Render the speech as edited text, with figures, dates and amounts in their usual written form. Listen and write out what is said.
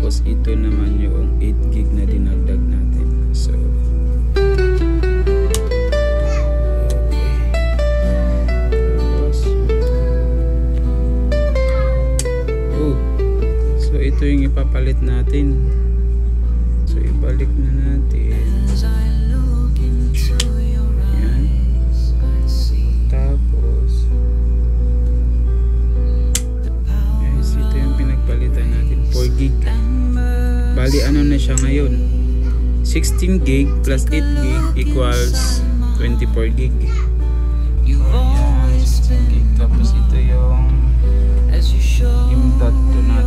Tapos ito naman yung 8 gig na dinagdag natin. So ito yung ipapalit natin. So ibalik na natin. Ayan. Tapos guys, ito yung pinagpalitan natin, 4 gig. Bali ano na siya ngayon, 16 gig plus 8 gig equals 24 gig. Ayan, 16 gig. Tapos ito yung dot to natin.